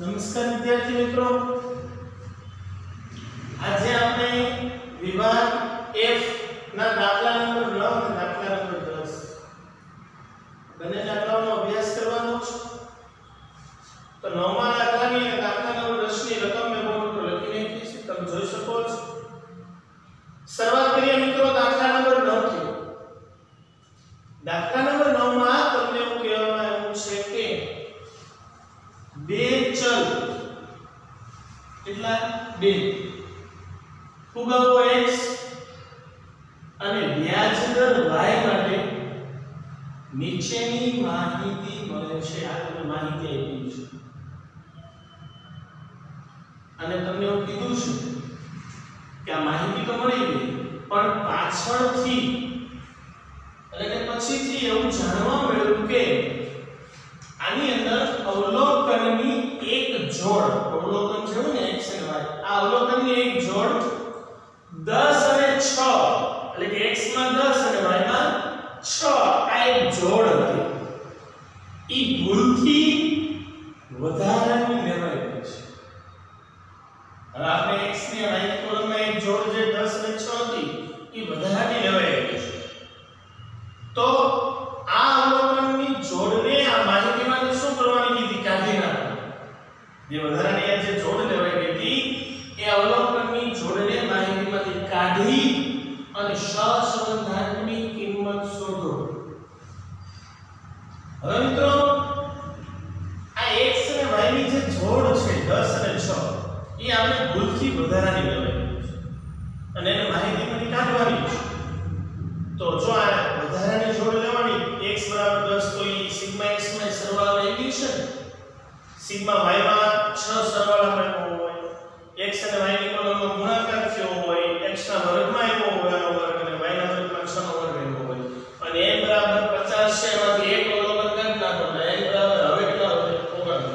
નમસ્કાર વિદ્યાર્થી મિત્રો, આજે આપણે વિભાગ F ના દાખલા નંબર 9 અને દાખલા નંબર 10 બંને દાખલાઓનો અભ્યાસ કરવાનો છે. તો 9મા દાખલાની અને દાખલા નંબર 10 ની રકમ મેં બોર્ડ પર લખી નાખી છે, તમે જોઈ શકો છો. શરૂઆત કરીએ મિત્રો દાખલા નંબર 9 થી. દાખલા નંબર 9 માં તમને એવું કહેવામાં આવ્યું છે કે બે ચલ કેટલા બે ફુગાવો x અને વ્યાજ દર y માટે નીચેની માહિતી મળે છે. આ તમને માહિતી આપી છે અને તમને એવું કીધું છે કે આ માહિતી તો મળી ગઈ, પણ પાછળથી એટલે કે પછીથી એવું જાણવા મળ્યું કે આની અંદર અવલોકનની એક જોડ, અવલોકન છે ને x અને y, આ અવલોકનની એક જોડ 10 અને 6 એટલે કે x માં 10 અને y માં 6 આ એક જોડ હતી. ઈ ભૂલથી વધારાની લેવાઈ ગઈ છે. હવે આપણે x ની y ની કોલમમાં એક જોડ જે 10 અને 6 હતી ઈ વધારાની લેવાઈ ગઈ છે. તો આ અવલોકનની જોડને આ માહિતીમાંથી શું કરવાની કીધી? કાઢી નાખવાની. જે વધારાની આ જે જોડ લેવાઈ ગઈ હતી એ અવલોકનની જોડને માહિતીમાંથી કાઢી અને સહસંબંધાંકની કિંમત શોધો. હવે મિત્રો આ x અને y ની જે જોડ છે 10 અને 6 એ આપણે ભૂલથી વધારાની લેવાઈ ગઈ છે અને એને માહિતીમાંથી કાઢવાની છે. તો જો આ વધારાની જોડ લેવાની x બરાબર 10 તો ઈ સિગ્મા x માં સરવાળો આવી છે ને, સિગ્મા y માં 6 સરવાળા આવ્યો હોય, x અને y ની કોલમનો ગુણાકાર થયો હોય, x ના વર્ગમાં આવ્યો હોય આનો વર્ગ અને y ના વર્ગમાં 6 નો વર્ગ આવ્યો હોય અને n બરાબર 50 છે, એમાંથી એક અવલોકન કાઢી નાખો એટલે n બરાબર હવે કેટલા વધે? 49.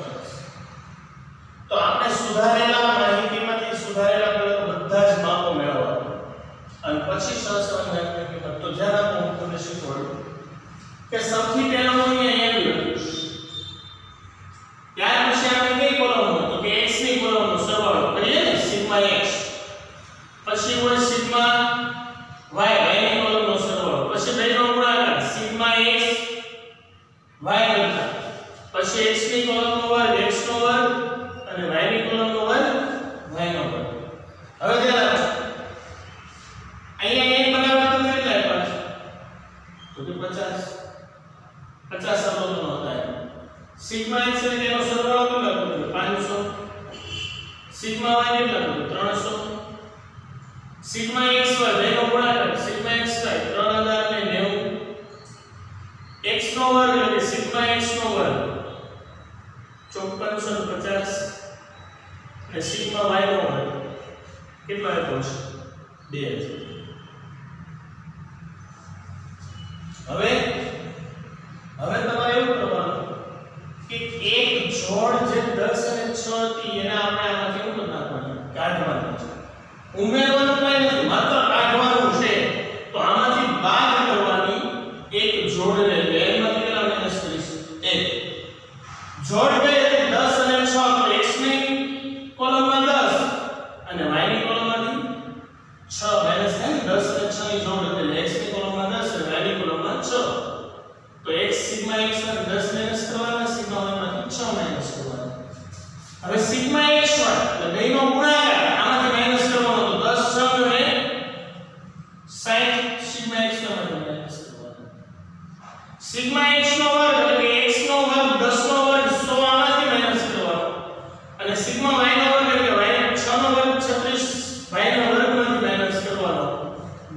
તો આપણે સુધારેલા માહિતીમાંથી સુધારેલા પહેલા બધા જ માપો મેળવવા અને પછી સહસંબંધાંકની કિંમત. તો ધ્યાન આપો, હું તમને શીખવાડું કે સૌથી પહેલા હું અહીંયા n લખીશ, ત્યાર પછી આપણે કઈ કોલમ તો કે x ની કોલમનો સરવાળો કરીએ ને સિગ્મા x, પછી હોય સિગ્મા y, y ની કોલમનો સરવાળો, પછી બેનો ગુણાકાર સિગ્મા x y લખા, પછી x ની કોલમનો વર્ગ x નો વર્ગ અને y ની કોલમનો વર્ગ y નો વર્ગ. હવે ધ્યાન આપો, અહીંયા n બરાબર તમને કેટલા આપ્યા છે? તો કે 50 અવલોકનો હતા. સિગ્મા x એટલે તેનો સરવાળો કેટલો હતો? 500. સિગ્મા y કેટલા હતો? 300. સિગ્મા x વર્ગ એનો ગુણાકાર સિગ્મા x થાય 3090. x નો વર્ગ એટલે સિગ્મા x નો વર્ગ 5450 અને સિગ્મા y નો વર્ગ કેટલો આપ્યો છે? 2000. હવે તમારે એવું કરવાનું કે એક જોડ જે 10 અને 6 હતી એને આપણે આમાંથી શું કરી નાખવાની? કાઢવાની છે. ઉમેરવાનું કઈ નથી, માત્ર કાઢવાનું છે. તો આમાંથી બાદ કરવાની એક જોડને. એમાંથી કેટલા માઈનસ કરીશું? 1. જોડ કઈ હતી? 10 અને 6. તો x ની કોલમમાં 10 અને y ની કોલમમાંથી 6 માઈનસ થાય ને. 10 અને 6 ની જોડ એટલે x ની કોલમમાં 10 અને y ની કોલમમાં 6. તો x સિગ્મા x ને 10 માઈનસ કરવાના, સિગ્મા y માંથી 6 માઈનસ કરવાના. હવે સિગ્મા x હોય એટલે બેનો ગુણાકાર આમાંથી માઈનસ કરવાનો, તો 10 6 અને 60 સિગ્મા x નો માંથી માઈનસ કરવાનો. સિગ્મા x નો વર્ગ એટલે કે x નો વર્ગ 10 નો વર્ગ 100 આમાંથી માઈનસ કરવાનો અને સિગ્મા y નો વર્ગ એટલે y 6 નો વર્ગ 36 y નો વર્ગ માંથી માઈનસ કરવાનો.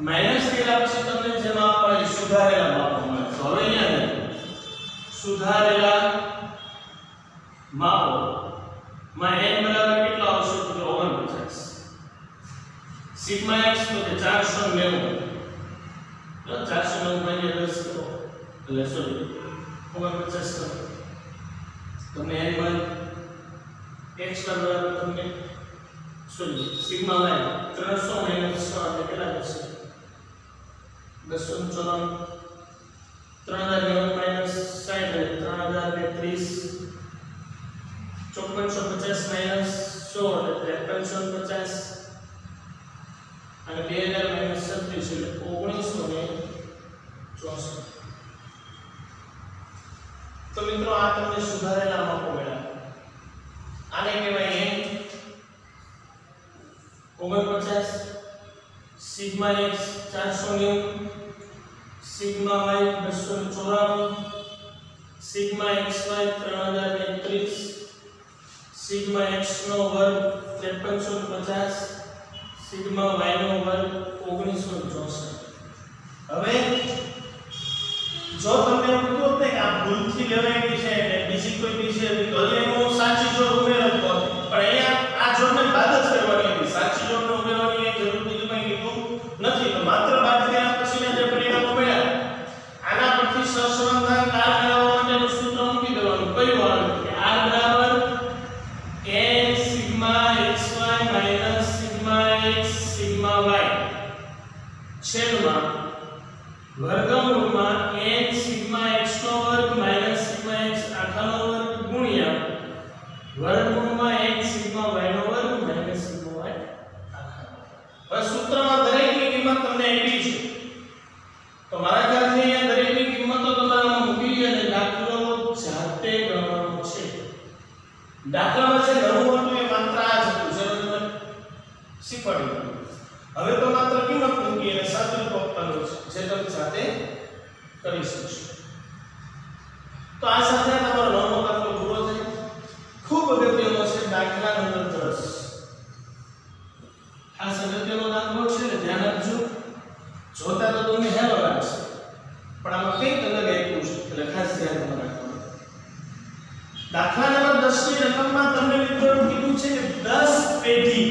માઈનસ કર્યા પછી તમને જે માપ મળે સુધારેલા માપ મળે. તો હવે અહીંયા સુધારેલા માપો માં n બરાબર કેટલા આવશે? તો 49. સિગ્મા x તો કે 490. તો 490 ભાગ્યા 10 કરો એટલે સોરી 49 કરો તમને n મળે. x બરાબર તમને સોરી સિગ્મા y 300 માઈનસ 6 એટલે કેટલા થશે? 294. 3090 માઈનસ 60 એટલે 3030. 54 5350 16 એટલે 5350 અને 2000 - 36 એટલે 1964. તો મિત્રો આ તમને સુધારેલા માપો મળ્યા. આને કહેવાય n 49 sigma x 490 sigma y 294 sigma xy 3031 sigma x નો વર્ગ 5350 સિગ્મા y નો વર્ગ 1964. હવે જો તમને એવું કીધું કે આ ભૂલથી લેવાયેલી છે અને બીજી કોઈ બીજી હતી તો એનો સાચી જોડ ઉમેરવો પડે, પણ અહીંયા આ જોડને બાદ જ કરવાની હતી. સાચી જોડને ઉમેરવાની એ જરૂર બીજું કંઈ કીધું નથી, તો માત્ર બાદ કર્યા પછીના જે પરિણામો મળ્યા આના પરથી સહસંબંધાંક r મેળવવા માટેનું સૂત્ર મૂકી દેવાનું. કયું આવે કે r બરાબર n sigma xy minus sigma x sigma y છેદમાં વર્ગમૂળમાં n સિગ્મા x નો વર્ગ માઈનસ સિગ્મા x આખાનો વર્ગ ગુણ્યા વર્ગમૂળમાં n સિગ્મા y નો વર્ગ માઈનસ સિગ્મા y આખાનો. હવે સૂત્રમાં દરેકની કિંમત તમને આપી છે, તો મારા ખ્યાલથી અહીંયા દરેકની કિંમતો તમારે મૂકી અને દાખલો જાતે ગણવાનો છે. દાખલામાં જે ગણવું હતું એ માત્ર આ જ હતું, જે તમે શીખવાડ્યું. હવે તો માત્ર કિંમત મૂકી અને સાદુરૂપ આપવાનું છે, જે તમે જાતે કરી શકશો. તો આ સાથે તમારો નવમો દાખલો પૂરો થાય. ખૂબ અગત્યનો છે દાખલા નંબર 10. આ અગત્યનો દાખલો છે, ધ્યાન આપજો. જોતા તો તમને હેલો લાગશે, પણ આમાં કંઈક અલગ આપ્યું છે, એટલે ખાસ ધ્યાન રાખવાનું. દાખલા નંબર 10 ની રકમમાં તમને મિત્રો કીધું છે કે 10 પેઢી.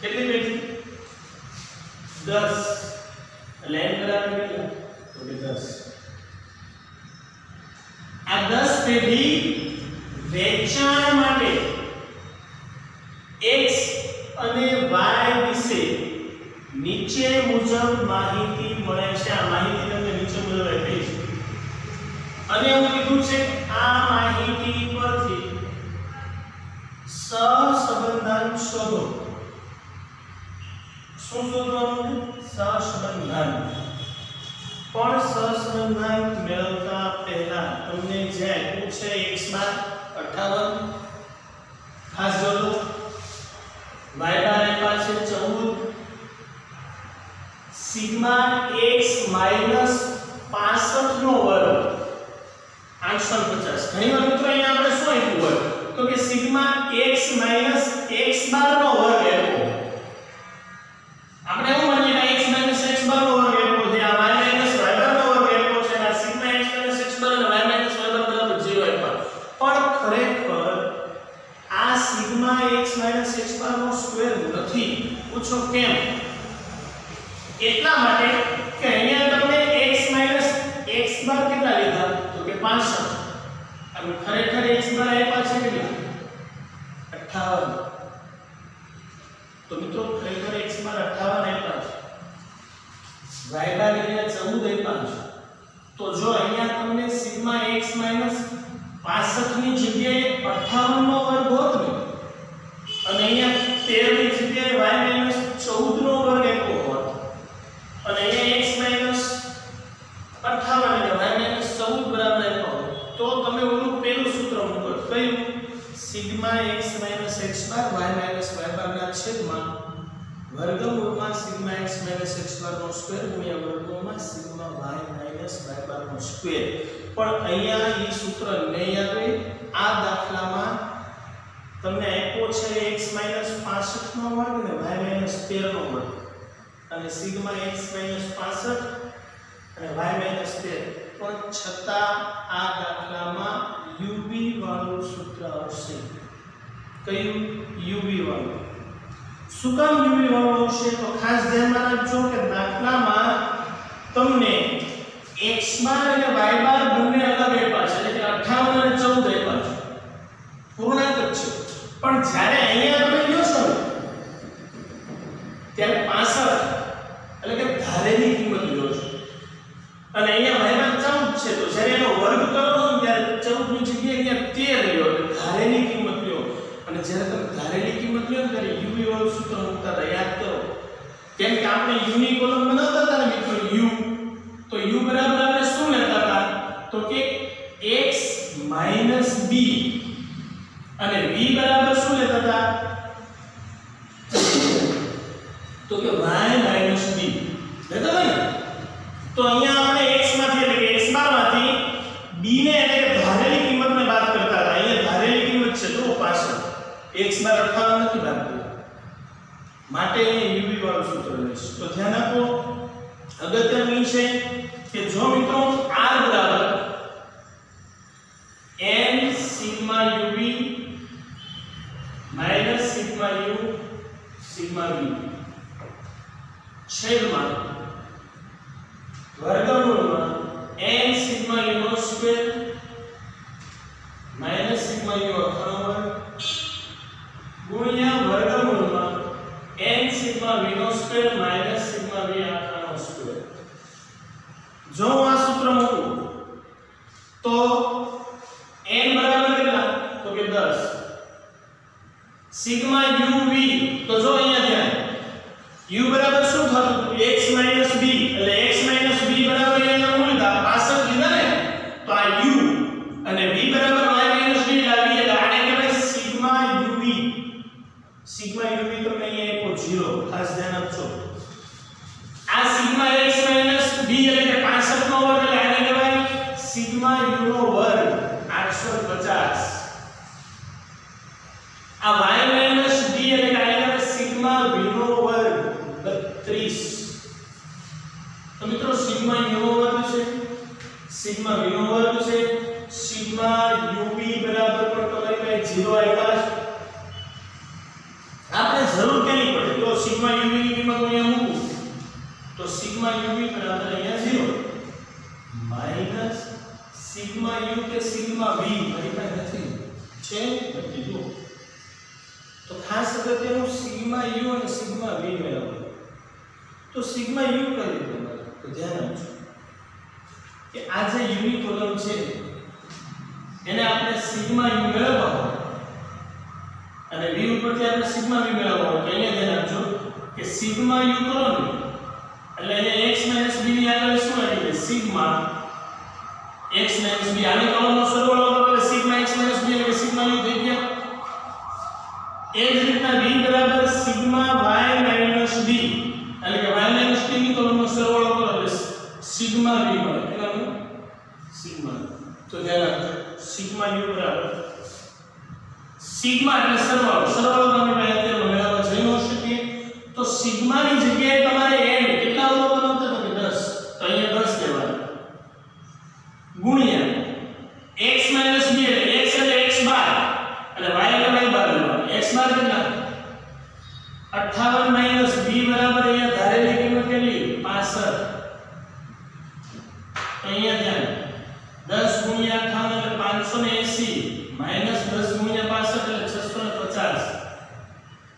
કેટલી પેઢી? 10. એટલે n બરાબર કેટલા? તો કે 10. આ 10 પેઢી વેચાણ માટે x અને y વિશે નીચે મુજબ માહિતી મળે છે. આ માહિતી તમને નીચે મુજબ આપી છે અને એવું કીધું છે આ માહિતી પરથી સહસંબંધાંક શોધો. શું શોધવાનું? સહસંબંધાંક. પણ સહસંબંધાંક મેળવતા પહેલા તમને જે આપ્યું છે x બાર 58, ખાસ જોજો. y બાર આપ્યા છે 14, સિગ્મા x માઈનસ 65 નો વર્ગ 850. ઘણીવાર મિત્રો અહીંયા આપણે શું આપ્યું હોય તો કે સિગ્મા x માઈનસ x બાર નો વર્ગ આપ્યો. આપણે એવું માનીએ કે x માઈનસ x બાર નો વર્ગ આપ્યો છે, આ y માઈનસ y બાર નો વર્ગ આપ્યો છે, આ સિગ્મા x માઈનસ x બાર અને y માઈનસ y બાર બરાબર 0 આપ્યા. પણ ખરેખર આ સિગ્મા x માઈનસ x બાર નો સ્ક્વેર નથી. પૂછો કેમ? એટલા માટે કે અહીંયા તમને x માઈનસ x બાર કેટલા લીધા તો કે 65 અને ખરેખર x બાર આપ્યા છે કેટલા? 58. તો મિત્રો ખરેખર x બાર 58 આપ્યા છે, y બાર અહીંયા 14 આપ્યા છે. તો જો અહીંયા તમને સિગ્મા x માઈનસ 65 ની જગ્યાએ 58 નો વર્ગ હોત ને અને અહીંયા 13 ની જગ્યાએ y માઈનસ 14 નો વર્ગ આપ્યો હોત અને અહીંયા x માઈનસ 58 અને y માઈનસ 14 બરાબર આપ્યો હોય તો તમે ઓલું પહેલું સૂત્ર મૂકો. કયું? સિગ્મા x માઈનસ x બાર y માઈનસ y બાર ના છેદમાં વર્ગમૂળમાં સિગ્મા x માઈનસ x બાર નો સ્ક્વેર ગુણ્યા વર્ગમૂળમાં સિગ્મા y માઈનસ y બાર નો સ્ક્વેર. પણ અહીંયા ઈ સૂત્ર નહીં આવે. આ દાખલામાં તમને આપ્યો છે x માઈનસ 65 નો વર્ગ અને y માઈનસ 13 નો વર્ગ અને સિગ્મા x માઈનસ 65 અને y માઈનસ 13. પણ છતાં આ દાખલામાં uv વાળું સૂત્ર આવશે. કયું? uv વાળું. શું કામ uv વાળું આવશે? તો ખાસ ધ્યાનમાં રાખજો કે દાખલામાં તમને x બાર અને y બાર બંને અલગ આપ્યા છે, એટલે કે 58 અને 14 આપ્યા છે, પૂર્ણાંક જ છે. પણ જ્યારે અહીંયા તમે લ્યો છો ત્યારે 65 એટલે કે ધારેલી કિંમત લ્યો છો અને અહીંયા y બાર 14 છે, તો જ્યારે એનો વર્ગ કરો છો ત્યારે 14 ની જગ્યાએ અહીંયા 13 લ્યો એટલે ધારેલી કિંમત લ્યો. અને જ્યારે તમે ધારેલી કિંમત લ્યો ત્યારે u વાળું સૂત્ર મૂકતા હતા, યાદ કરો. કેમ કે આપણે u ની કોલમ બનાવતા હતા ને મિત્રો, u તો u બરાબર આપણે શું લેતા હતા તો કે x - b અને v બરાબર શું લેતા હતા તો કે y - b લેતા હતા ને. તો અહીંયા આપણે x માંથી એટલે કે x બાર માંથી b ને એટલે કે ધારેલી કિંમતને બાદ કરતા હતા. અહીંયા ધારેલી કિંમત છે તો પાછળ x બાર 58 નથી બાદ કરી માટે અહીંયા uv વાળું સૂત્ર લઈશ. તો ધ્યાન આપો, અગત્યનું છે કે જો મિત્રો r બરાબર n sigma uv minus sigma u sigma v છેદમાં વર્ગમૂળમાં n સિગ્મા u નો સ્ક્વેર માઈનસ સિગ્મા u આખા વર્ગ ગુણ્યા વર્ગમૂળમાં n સિગ્મા v નો સ્ક્વેર માઈનસ સિગ્મા v આખા નો સ્ક્વેર. જો હું આ સૂત્ર મૂકું તો n બરાબર કેટલા તો કે 10 સિગ્મા uv. તો જો અહીંયા ધ્યાન u બરાબર શું થતું x - b એટલે x - b બરાબર અહીંયા મૂલ્ય 65 લીધા ને તો આ u અને v બરાબર y - b લાવી એટલે આને કહેવાય સિગ્મા uv. સિગ્મા uv તમને અહીંયા આપ્યો 0, ખાસ ધ્યાન આપજો. આ સિગ્મા x - b એટલે કે 65 નો વર્ગ એટલે આને કહેવાય સિગ્મા u નો વર્ગ 850. આ y - b એટલે કે આને કહેવાય સિગ્મા v નો વર્ગ 32. તો મિત્રો સિગ્મા u નો વર્ગ છે, સિગ્મા v નો વર્ગ છે, સિગ્મા uv બરાબર પણ તમારી પાસે 0 આવ્યા છે. આપણે જરૂર કેની પડે તો સિગ્મા uv ની કિંમત અહીંયા મૂકું તો સિગ્મા uv બરાબર અહીંયા 0 માઈનસ સિગ્મા u કે સિગ્મા v મારી પાસે નથી છે નથી જો. તો ખાસ અગત્યનું સિગ્મા u અને સિગ્મા v મેળવવું. તો સિગ્મા u કઈ રીતે મળે તો ધ્યાન આપજો કે આ જે u ની કોલમ છે એને આપણે સિગ્મા u મેળવવા હોય અને v ઉપરથી આપણે સિગ્મા v મેળવવા હોય તો અહીંયા ધ્યાન આપજો કે સિગ્મા u કરો ને એટલે અહીંયા x - b ની આગળ શું આવી જાય સિગ્મા x - b. આની કોલમનો સરવાળો કરો એટલે સિગ્મા x - b એટલે કે સિગ્મા u થઈ ગયા. એ જ રીતના v બરાબર સિગ્મા y - b એટલે કે y - b ની કોલમનો સરવાળો કરો એટલે સિગ્મા v મળે. કેટલાનું સિગ્મા. તો ધ્યાન રાખજો સિગ્મા u બરાબર સિગ્મા એટલે સરવાળો. સરવાળો તમે અત્યારે મેળવવા જઈ ન શકીએ તો સિગ્મા ની જગ્યાએ તમારે n કેટલા અવલોકન હતા તો 10 તો અહીંયા 10 લેવાનું ગુણ્યા x - b એટલે x એટલે x બાર અને y એટલે y બાર લેવાનું. x બાર કેટલા 58 - b બરાબર અહીંયા ધારેલી કિંમત કેટલી 65. અહીંયા ધ્યાન 10 ગુણ્યા 58 એટલે 580 માઈનસ 10 ગુણ્યા 65 એટલે 650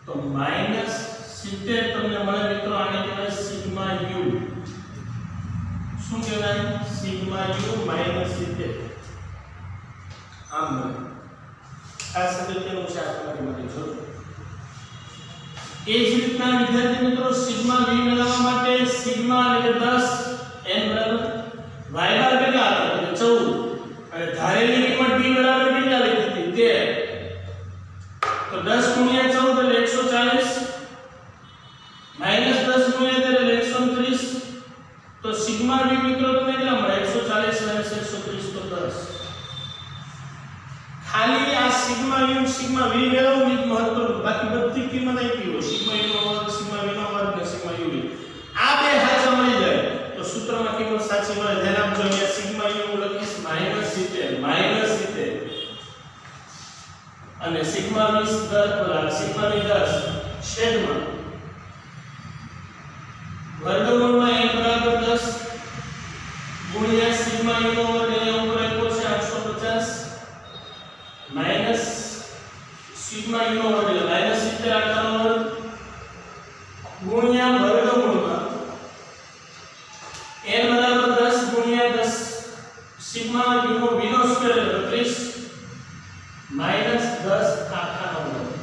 તો માઈનસ 70 તમને મળે મિત્રો. આને કહેવાય સિગ્મા u. શું કહેવાય સિગ્મા u માઈનસ 70 આમ મળે. આ સદસ્યનું છે તમારી માટે જો. એ જ રીતના વિદ્યાર્થી મિત્રો સિગ્મા v મેળવવા માટે સિગ્મા એટલે કે 10 n બરાબર y બાર કેટલા હતા તો 14 અને ધારેલી કિંમત b બરાબર કેટલા લીધી હતી 13 તો 10 ગુણ્યા 14 એટલે 140 માઈનસ 10 ગુણ્યા 13 એટલે 130 તો સિગ્મા v મિત્રો તમને કેટલા મળે 140 માઈનસ 130 તો 10. ખાલી આ સિગ્મા u સિગ્મા v મેળવવું જ મહત્વનું. બાકી બધી કિંમત આપી હોય સિગ્મા u નો વર્ગ સિગ્મા v નો વર્ગ ને સિગ્મા uv આ બે સાચા મળી જાય તો સૂત્રમાં કિંમત સાચી મળે. ધ્યાન આપજો અહીંયા સિગ્મા u લખીશ -70 અને સિગ્મા v 10 સિગ્મા v 10 છેદમાં વર્ગમૂળમાં n બરાબર 10 ગુણ્યા સિગ્મા u નો વર્ગ અહીંયા ઉપર આપ્યો છે 850 માઈનસ સિગ્મા u નો વર્ગ એટલે માઈનસ 70 આખા નો વર્ગ ગુણ્યા વર્ગમૂળમાં n બરાબર 10 ગુણ્યા 10 સિગ્મા u નો v નો સ્ક્વેર એટલે 32 માઈનસ 10 આખા નો વર્ગ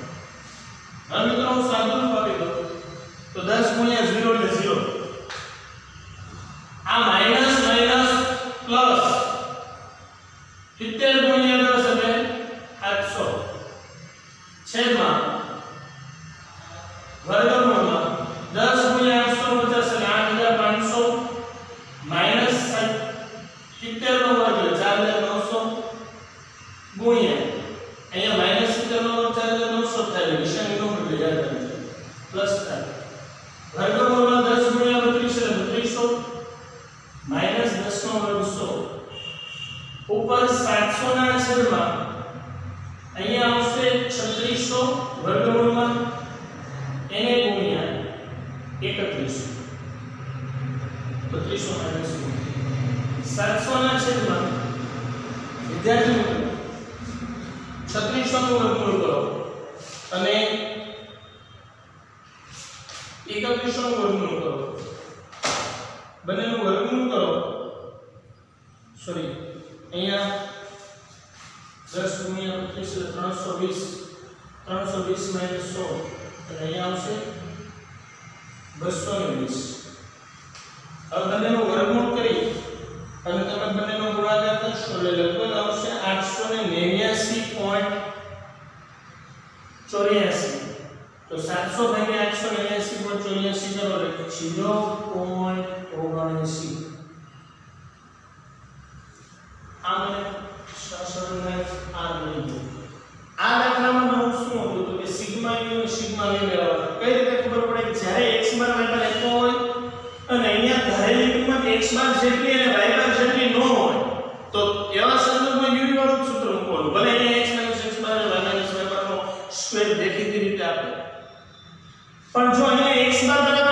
માઈનસ 10 નો વર્ગ 100 ઉપર 700 ના છેદમાં અહીંયા આવશે 3600 વર્ગમૂળમાં એને ગુણ્યા 31 3200 માઈનસ 700 ના છેદમાં વિદ્યાર્થી મિત્રો 3600 નું વર્ગમૂળ કરો અને 3100 નું વર્ગમૂળ કરો બંનેનું વર્ગમૂળ કરો સોરી અહીંયા 10 ગુણ્યા 25 એટલે 320 માઈનસ 100 અને અહીંયા આવશે 220 હવે બંનેનું વર્ગમૂળ કરી અને તમે બંનેનો ગુણાકાર કરશો એટલે લગભગ આવશે 889.84 તો 700 ભાગ્યા 889.84 કરો એટલે 0.79 આ મને સરળને આ મળી ગયું આ દાખલામાં નવું શું હતું તો કે સિગ્મા યુ અને સિગ્મા v મેળવવા કઈ રીતે ખબર પડે કે જ્યારે x બાર y બાર એક હોય અને અહીંયા ધારેલી કિંમત x બાર જેટલી અને y બાર જેટલી ન હોય તો એવા સંદર્ભમાં u વાળું સૂત્ર મૂકવાનું ભલે અહીંયા x x બાર અને y y બાર નો સ્ક્વેર દેખીતી રીતે આપે પણ જો અહીંયા x બાર બરાબર